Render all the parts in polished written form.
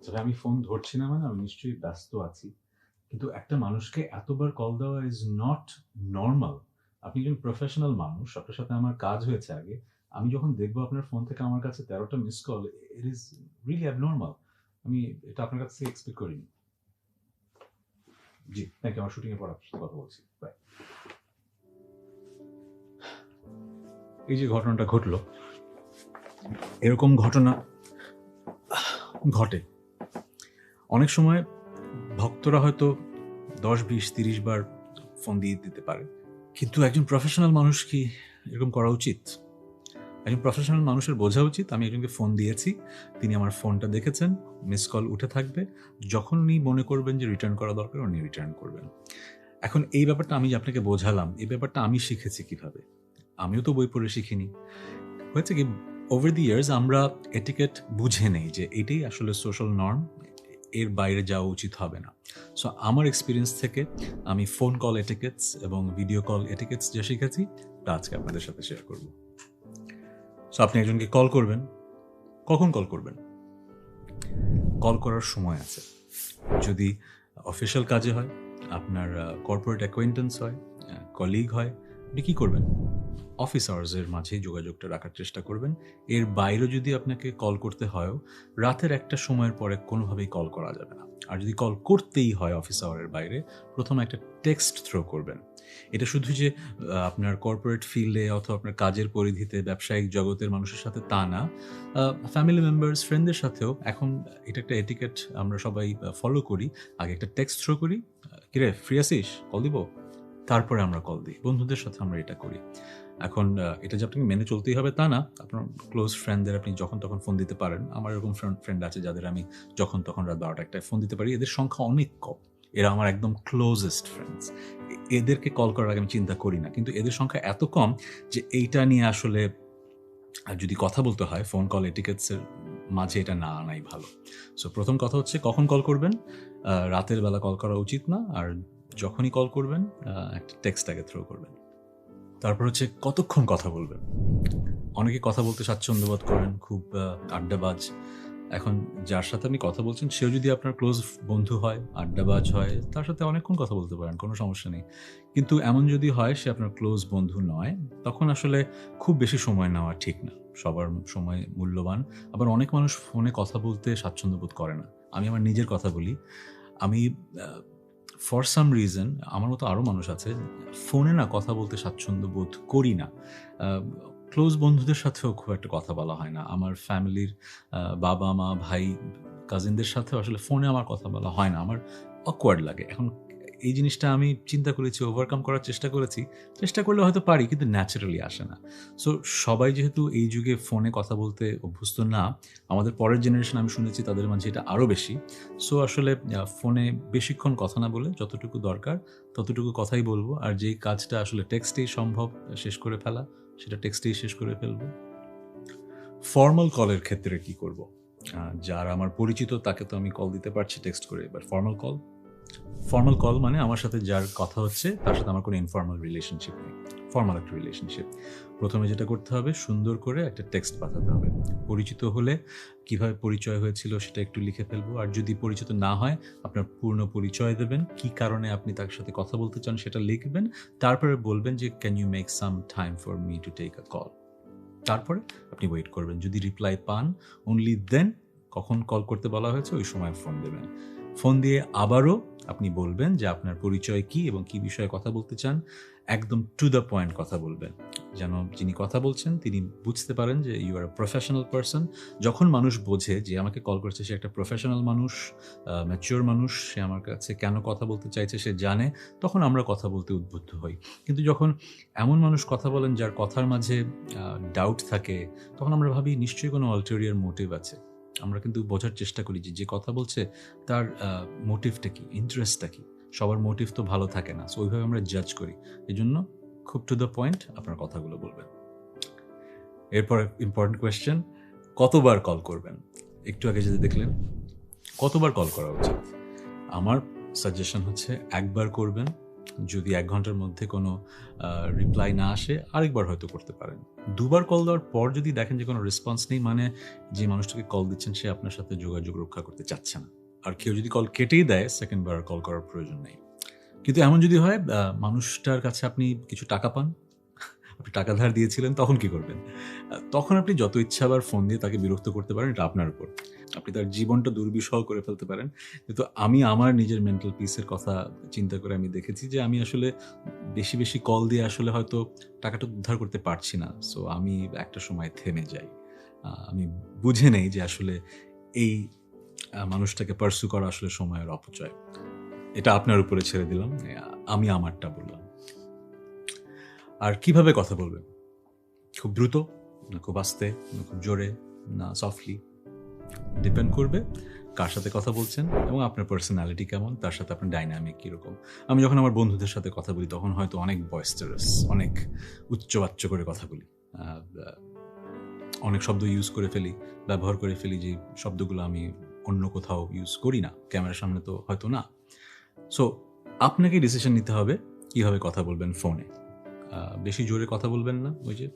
তবে আমি ফোন ধরছি না মানে আমি নিশ্চয়ই ব্যস্ত আছি। কিন্তু একটা মানুষকে এতবার কল দেওয়া ইজ নট নরমাল। আপনি একজন প্রফেশনাল মানুষ, আপনার সাথে আমার কাজ হয়েছে আগে। আমি যখন দেখবো আপনার ফোন থেকে আমার কাছে ১৩টা miss call, it is really abnormal. আমি এটা আপনার কাছ থেকে এক্সপেক্ট করিনি। জি, থ্যাংক ইউ। আমার শুটিং এর পর আপনার সাথে কথা বলছি। বাই। এই যে ঘটনাটা ঘটলো, এরকম ঘটনা ঘটে অনেক সময়। ভক্তরা হয়তো ১০, ২০, ৩০ বার ফোন দিয়ে দিতে পারে, কিন্তু একজন প্রফেশনাল মানুষ কি এরকম করা উচিত? একজন প্রফেশনাল মানুষের বোঝা উচিত আমি একজনকে ফোন দিয়েছি, তিনি আমার ফোনটা দেখেছেন, মিস কল উঠে থাকবে, যখন উনি মনে করবেন যে রিটার্ন করা দরকার উনি রিটার্ন করবেন। এখন এই ব্যাপারটা আমি যে আপনাকে বোঝালাম, এই ব্যাপারটা আমি শিখেছি কিভাবে? আমিও তো বই পড়ে শিখিনি। হয়েছে কি, ওভার দি ইয়ার্স আমরা এটিকেট বুঝে নেই যে এটাই আসলে সোশ্যাল নর্ম, এর বাইরে যাওয়া উচিত হবে না। সো আমার এক্সপিরিয়েন্স থেকে আমি ফোন কল এটিকেটস এবং ভিডিও কল এটিকেটস যা শিখেছি তা আজকে আপনাদের সাথে শেয়ার করব। সো আপনি একজনকে কল করবেন, কখন কল করবেন? কল করার সময় আছে। যদি অফিসিয়াল কাজে হয়, আপনার কর্পোরেট অ্যাকোয়েন্টেন্স হয়, কলিগ হয়, আপনি কী করবেন? অফিস আওয়ার্সের মাঝেই যোগাযোগটা রাখার চেষ্টা করবেন। এর বাইরেও যদি আপনাকে কল করতে হয়ও, রাতের একটা সময়ের পরে কোনোভাবেই কল করা যাবে না। আর যদি কল করতেই হয় অফিস আওয়ারের বাইরে, প্রথমে একটা টেক্সট থ্রো করবেন। এটা শুধু যে আপনার কর্পোরেট ফিল্ডে অথবা আপনার কাজের পরিধিতে ব্যবসায়িক জগতের মানুষের সাথে তা না, ফ্যামিলি মেম্বার্স, ফ্রেন্ডদের সাথেও এখন এটা একটা এটিকেট আমরা সবাই ফলো করি। আগে একটা টেক্সট থ্রো করি, কিরে ফ্রি আছিস, কল দিব? তারপরে আমরা কল দিই। বন্ধুদের সাথে আমরা এটা করি। এখন এটা যে আপনাকে মেনে চলতেই হবে তা না। আপনার ক্লোজ ফ্রেন্ডদের আপনি যখন তখন ফোন দিতে পারেন। আমার এরকম ফ্রেন্ড আছে যাদের আমি যখন তখন রাত ১২টা-১টায় ফোন দিতে পারি। এদের সংখ্যা অনেক কম। এরা আমার একদম ক্লোজেস্ট ফ্রেন্ডস। এদেরকে কল করার আগে আমি চিন্তা করি না। কিন্তু এদের সংখ্যা এত কম যে এইটা নিয়ে আসলে যদি কথা বলতে হয় ফোন কল এটিকেটস এর মাঝে এটা না আনাই ভালো। সো প্রথম কথা হচ্ছে কখন কল করবেন? রাতের বেলা কল করা উচিত না। আর যখনই কল করবেন একটা টেক্সট আগে থ্রো করবেন। তারপর হচ্ছে কতক্ষণ কথা বলবেন? অনেকে কথা বলতে স্বাচ্ছন্দ্য বোধ করেন, খুব আড্ডাবাজ। এখন যার সাথে আপনি কথা বলছেন সেও যদি আপনার ক্লোজ বন্ধু হয়, আড্ডাবাজ হয়, তার সাথে অনেকক্ষণ কথা বলতে পারেন, কোনো সমস্যা নেই। কিন্তু এমন যদি হয় সে আপনার ক্লোজ বন্ধু নয়, তখন আসলে খুব বেশি সময় নেওয়া ঠিক না। সবার সময় মূল্যবান। আবার অনেক মানুষ ফোনে কথা বলতে স্বাচ্ছন্দ্য বোধ করে না। আমি আমার নিজের কথা বলি। আমি ফর সাম রিজন আমার মতো আরও মানুষ আছে, ফোনে না কথা বলতে স্বাচ্ছন্দ্য বোধ করি না। ক্লোজ বন্ধুদের সাথেও খুব একটা কথা বলা হয় না। আমার ফ্যামিলির বাবা, মা, ভাই, কাজিনদের সাথেও আসলে ফোনে আমার কথা বলা হয় না। আমার অকওয়ার্ড লাগে। এখন এই জিনিসটা আমি চিন্তা করেছি, ওভারকাম করার চেষ্টা করেছি। চেষ্টা করলে হয়তো পারি, কিন্তু ন্যাচারালি আসে না। সো সবাই যেহেতু এই যুগে ফোনে কথা বলতে অভ্যস্ত না, আমাদের পরের জেনারেশন আমি শুনেছি তাদের মাঝে এটা আরও বেশি। সো আসলে ফোনে বেশিক্ষণ কথা না বলে যতটুকু দরকার ততটুকু কথাই বলবো। আর যেই কাজটা আসলে টেক্সটেই সম্ভব শেষ করে ফেলা, সেটা টেক্সটেই শেষ করে ফেলবো। ফর্মাল কলের ক্ষেত্রে কি করব? যার আমার পরিচিত তাকে তো আমি কল দিতে পারছি টেক্সট করে। এবার ফর্মাল কল মানে আমার সাথে যার কথা হচ্ছে তার সাথে আমার কোনো ইনফর্মাল রিলেশনশিপ নেই, ফর্মাল একটা রিলেশনশিপ। প্রথমে যেটা করতে হবে, সুন্দর করে একটা টেক্সট পাঠাতে হবে। পরিচিত হলে কিভাবে পরিচয় হয়েছিল সেটা একটু লিখে ফেলবো। আর যদি পরিচিত না হয়, আপনার পূর্ণ পরিচয় দেবেন, কি কারণে আপনি তার সাথে কথা বলতে চান সেটা লিখবেন। তারপরে বলবেন যে can you make some time for me to take a call. তারপরে আপনি ওয়েট করবেন। যদি রিপ্লাই পান, অনলি দেন কখন কল করতে বলা হয়েছে ওই সময় ফোন দেবেন। ফোন দিয়ে আবারও আপনি বলবেন যে আপনার পরিচয় কী এবং কী বিষয়ে কথা বলতে চান। একদম টু দ্য পয়েন্ট কথা বলবেন, যেন যিনি কথা বলছেন তিনি বুঝতে পারেন যে you are a professional person. যখন মানুষ বোঝে যে আমাকে কল করছে সে একটা প্রফেশনাল মানুষ, ম্যাচিওর মানুষ, সে আমার কাছে কেন কথা বলতে চাইছে সে জানে, তখন আমরা কথা বলতে উদ্বুদ্ধ হই। কিন্তু যখন এমন মানুষ কথা বলেন যার কথার মাঝে ডাউট থাকে, তখন আমরা ভাবি নিশ্চয়ই কোনো আলটেরিয়ার মোটিভ আছে। আমরা কিন্তু বোঝার চেষ্টা করি যে যে কথা বলছে তার মোটিভটা কী, ইন্টারেস্টটা কী। সবার মোটিভ তো ভালো থাকে না, সো ওইভাবে আমরা জাজ করি। এই জন্য খুব টু দ্য পয়েন্ট আপনার কথাগুলো বলবেন। এরপর ইম্পর্টেন্ট কোয়েশ্চেন, কতবার কল করবেন? একটু আগে যদি দেখলেন, কতবার কল করা উচিত? আমার সাজেশন হচ্ছে একবার করবেন, যদি 1 ঘন্টার মধ্যে কোনো রিপ্লাই না আসে আরেকবার হয়তো করতে পারেন। 2 বার কল দেওয়ার পর যদি দেখেন যে কোনো রেসপন্স নেই, মানে যে মানুষটাকে কল দিচ্ছেন সে আপনার সাথে যোগাযোগ রক্ষা করতে চাচ্ছে না। আর কেউ যদি কল কেটেই দেয়, সেকেন্ড বার কল করার প্রয়োজন নেই। কিন্তু এমন যদি হয় মানুষটার কাছে আপনি কিছু টাকা পান, আপনি টাকা ধার দিয়েছিলেন, তখন কি করবেন? তখন আপনি যত ইচ্ছা আবার ফোন দিয়ে তাকে বিরক্ত করতে পারেন, এটা আপনার উপর। আপনি তার জীবনটা দুর্বিষহ করে ফেলতে পারেন। কিন্তু আমি আমার নিজের মেন্টাল পিসের কথা চিন্তা করে আমি দেখেছি যে আমি আসলে বেশি কল দিয়ে আসলে হয়তো টাকাটা উদ্ধার করতে পারছি না। সো আমি একটা সময় থেমে যাই। আমি বুঝে নেই যে আসলে এই মানুষটাকে পার্সু করা আসলে সময়ের অপচয়। এটা আপনার উপরে ছেড়ে দিলাম। আমি আমারটা বললাম। আর কিভাবে কথা বলবেন? খুব দ্রুত, না খুব আস্তে, না খুব জোরে, না সফটলি, ডিপেন্ড করবে কার সাথে কথা বলছেন এবং আপনার পার্সোনালিটি কেমন, তার সাথে আপনার ডাইনামিক কীরকম। আমি যখন আমার বন্ধুদের সাথে কথা বলি তখন হয়তো অনেক বয়েস্টারাস, অনেক উচ্চবাচ্য করে কথা বলি, অনেক শব্দ ইউজ করে ফেলি, ব্যবহার করে ফেলি যে শব্দগুলো আমি অন্য কোথাও ইউজ করি না, ক্যামেরার সামনে তো হয়তো না। সো আপনাকে ডিসিশন নিতে হবে কীভাবে কথা বলবেন ফোনে। বেশি জোরে কথা বলবেন না, ওই যে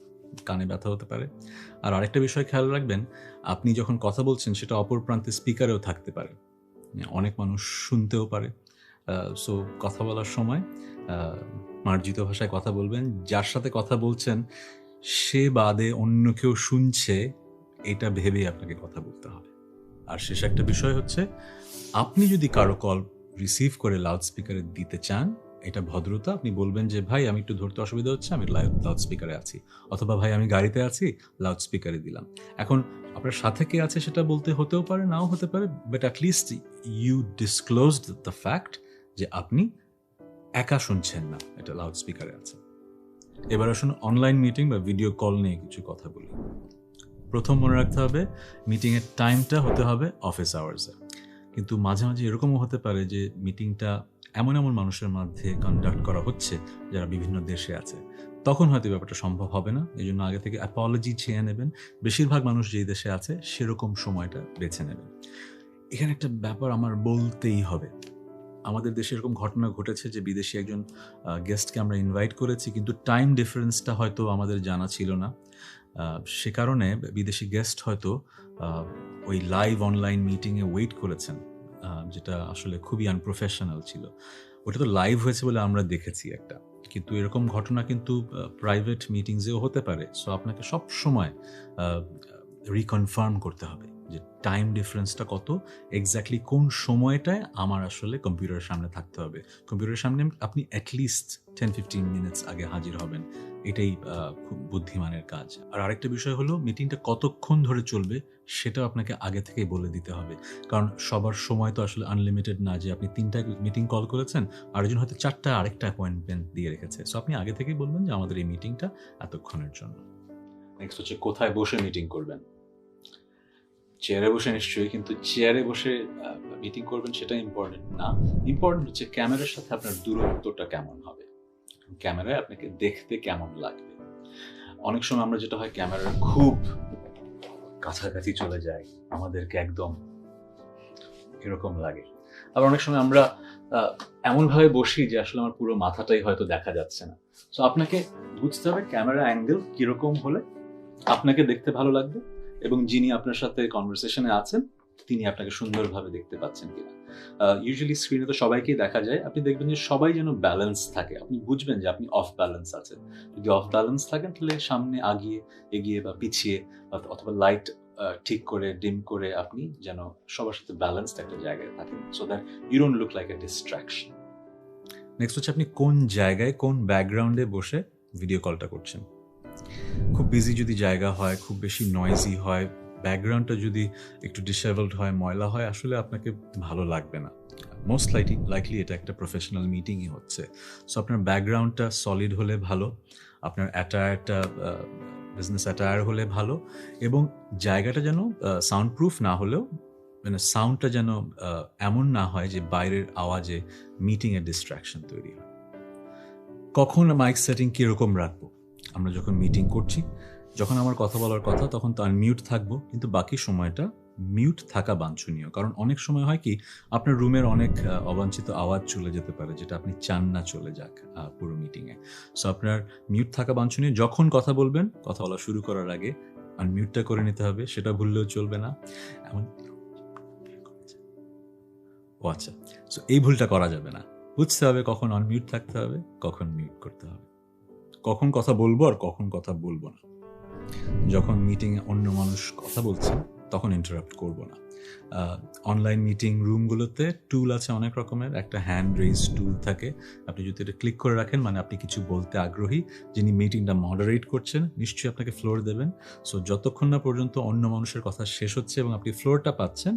কানে ব্যথা হতে পারে। আর আরেকটা বিষয় খেয়াল রাখবেন, আপনি যখন কথা বলছেন সেটা অপর প্রান্তে স্পিকারেও থাকতে পারে, অনেক মানুষ শুনতেও পারে। সো কথা বলার সময় মার্জিত ভাষায় কথা বলবেন। যার সাথে কথা বলছেন সে বাদে অন্য কেউ শুনছে এটা ভেবেই আপনাকে কথা বলতে হবে। আর শেষ একটা বিষয় হচ্ছে, আপনি যদি কারো কল রিসিভ করে লাউড স্পিকারে দিতে চান, এটা ভদ্রতা। আপনি বলবেন যে ভাই আমি একটু ধরতে অসুবিধা হচ্ছে, আমি লাউড স্পিকারে আছি, অথবা ভাই আমি গাড়িতে আছি, লাউড স্পিকারে দিলাম। এখন আপনার সাথে কে আছে সেটা বলতে হতেও পারে, নাও হতে পারে, but at least you disclosed the fact যে আপনি একা শুনছেন না, এটা লাউড স্পিকারে আছে। এবার আসুন অনলাইন মিটিং বা ভিডিও কল নিয়ে কিছু কথা বলি। প্রথম মনে রাখতে হবে, মিটিংয়ের টাইমটা হতে হবে অফিস আওয়ার্সে। কিন্তু মাঝে মাঝে এরকমও হতে পারে যে মিটিংটা এমন মানুষের মধ্যে কন্ডাক্ট করা হচ্ছে যারা বিভিন্ন দেশে আছে, তখন হয়তো ব্যাপারটা সম্ভব হবে না। এই জন্য আগে থেকে অ্যাপোলজি চেয়ে নেবেন। বেশিরভাগ মানুষ যেই দেশে আছে সেরকম সময়টা বেছে নেবেন। এখানে একটা ব্যাপার আমার বলতেই হবে, আমাদের দেশে এরকম ঘটনা ঘটেছে যে বিদেশি একজন গেস্টকে আমরা ইনভাইট করেছি, কিন্তু টাইম ডিফারেন্সটা হয়তো আমাদের জানা ছিল না। সে কারণে বিদেশি গেস্ট হয়তো ওই লাইভ অনলাইন মিটিংয়ে ওয়েট করেছেন, যেটা আসলে খুবই আনপ্রফেশনাল ছিল। ওটা তো লাইভ হয়েছে বলে আমরা দেখেছি একটা, কিন্তু এরকম ঘটনা কিন্তু প্রাইভেট মিটিংসেও হতে পারে। সো আপনাকে সব সময় রিকনফার্ম করতে হবে যে টাইম ডিফারেন্সটা কত, এক্স্যাক্টলি কোন সময়টায় আমার আসলে কম্পিউটারের সামনে থাকতে হবে। কম্পিউটারের সামনে আপনি অ্যাটলিস্ট 10-15 মিনিটস আগে হাজির হবেন, এটাই খুব বুদ্ধিমানের কাজ। আর আরেকটা বিষয় হলো, মিটিংটা কতক্ষণ ধরে চলবে সেটাও আপনাকে আগে থেকেই বলে দিতে হবে, কারণ সবার সময় তো আসলে আনলিমিটেড না যে আপনি 3টা মিটিং কল করেছেন, আরেকজন হয়তো 4টা আরেকটা অ্যাপয়েন্টমেন্ট দিয়ে রেখেছে। সো আপনি আগে থেকেই বলবেন যে আমাদের এই মিটিংটা এতক্ষণের জন্য। নেক্সট হচ্ছে কোথায় বসে মিটিং করবেন। চেয়ারে বসে নিশ্চয়ই, কিন্তু চেয়ারে বসে মিটিং করবেন সেটা ইম্পর্টেন্ট না। ইম্পর্টেন্ট হচ্ছে ক্যামেরার সাথে আপনার দূরত্বটা কেমন হবে, ক্যামেরায় আপনাকে দেখতে কেমন লাগবে। অনেক সময় আমরা যেটা হয়, ক্যামেরার খুব কাছাকাছি চলে যায়, আমাদেরকে একদম এরকম লাগে। আবার অনেক সময় আমরা এমনভাবে বসি যে আসলে আমার পুরো মাথাটাই হয়তো দেখা যাচ্ছে না। সো আপনাকে বুঝতে হবে ক্যামেরা অ্যাঙ্গেল কিরকম হলে আপনাকে দেখতে ভালো লাগবে এবং যিনি আপনার সাথে কনভারসেশনে আছেন তিনি আপনাকে সুন্দরভাবে দেখতে পাচ্ছেন কিনা। ইউজুয়ালি স্ক্রিনে তো সবাইকেই দেখা যায়, আপনি দেখবেন যে সবাই যেন ব্যালেন্স থাকে, আপনি বুঝবেন যে আপনি অফ ব্যালেন্স আছেন। যদি অফ ব্যালেন্স থাকেন তাহলে সামনে এগিয়ে বা পিছিয়ে অথবা লাইট ঠিক করে ডিম করে আপনি যেন সবার সাথে ব্যালেন্সড একটা জায়গায় থাকেন, so that you don't look like a distraction. Next হচ্ছে আপনি কোন জায়গায় কোন ব্যাকগ্রাউন্ডে বসে ভিডিও কলটা করছেন। খুব বিজি যদি জায়গা হয়, খুব বেশি নয়েজি হয়, ব্যাকগ্রাউন্ডটা যদি একটু ডিসেবলড হয়, ময়লা হয়, আসলে আপনাকে ভালো লাগবে না। মোস্ট লাইকলি এটা একটা প্রফেশনাল মিটিংই হচ্ছে। সো আপনার ব্যাকগ্রাউন্ডটা সলিড হলে ভালো, আপনার অ্যাটায়ারটা বিজনেস অ্যাটায়ার হলে ভালো, এবং জায়গাটা যেন সাউন্ড প্রুফ না হলেও মানে সাউন্ডটা যেন এমন না হয় যে বাইরের আওয়াজে মিটিংয়ের ডিস্ট্র্যাকশন তৈরি হয়। কখন মাইক সেটিং কীরকম রাখবো? আমরা যখন মিটিং করছি, যখন আমার কথা বলার কথা তখন তো আনমিউট থাকবো, কিন্তু বাকি সময়টা মিউট থাকা বাঞ্ছনীয়। কারণ অনেক সময় হয় কি, আপনার রুমের অনেক অবাঞ্ছিত আওয়াজ চলে যেতে পারে, যেটা আপনি চান না চলে যাক পুরো মিটিংয়ে। সো আপনার মিউট থাকা বাঞ্ছনীয়। যখন কথা বলবেন, কথা বলা শুরু করার আগে আনমিউটটা করে নিতে হবে, সেটা ভুললেও চলবে না। এমন ও আচ্ছা, সো এই ভুলটা করা যাবে না। বুঝতে হবে কখন অনমিউট থাকতে হবে, কখন মিউট করতে হবে, কখন কথা বলবো আর কখন কথা বলবো না। যখন মিটিংয়ে অন্য মানুষ কথা বলছে তখন ইন্টারাপ্ট করব না। অনলাইন মিটিং রুমগুলোতে টুল আছে অনেক রকমের। একটা হ্যান্ড রেজ টুল থাকে, আপনি যদি এটা ক্লিক করে রাখেন মানে আপনি কিছু বলতে আগ্রহী, যিনি মিটিংটা মডারেট করছেন নিশ্চয়ই আপনাকে ফ্লোর দেবেন। সো যতক্ষণ না পর্যন্ত অন্য মানুষের কথা শেষ হচ্ছে এবং আপনি ফ্লোরটা পাচ্ছেন,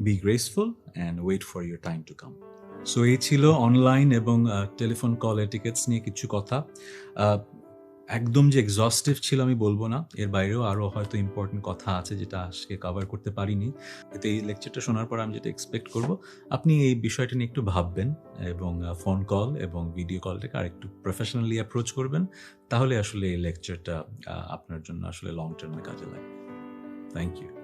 be graceful and wait for your time to come. So এই ছিল অনলাইন এবং টেলিফোন কল এটিকেটস নিয়ে কিছু কথা। একদম যে এক্সস্টিভ ছিল আমি বলবো না, এর বাইরেও আরও হয়তো ইম্পর্টেন্ট কথা আছে যেটা আজকে কভার করতে পারিনি। এতে এই লেকচারটা শোনার পর আমি যেটা এক্সপেক্ট করব, আপনি এই বিষয়টা নিয়ে একটু ভাববেন এবং ফোন কল এবং ভিডিও কলটাকে আরেকটু প্রফেশনালি অ্যাপ্রোচ করবেন। তাহলে আসলে এই লেকচারটা আপনার জন্য আসলে লং টার্মে কাজে লাগবে। Thank you.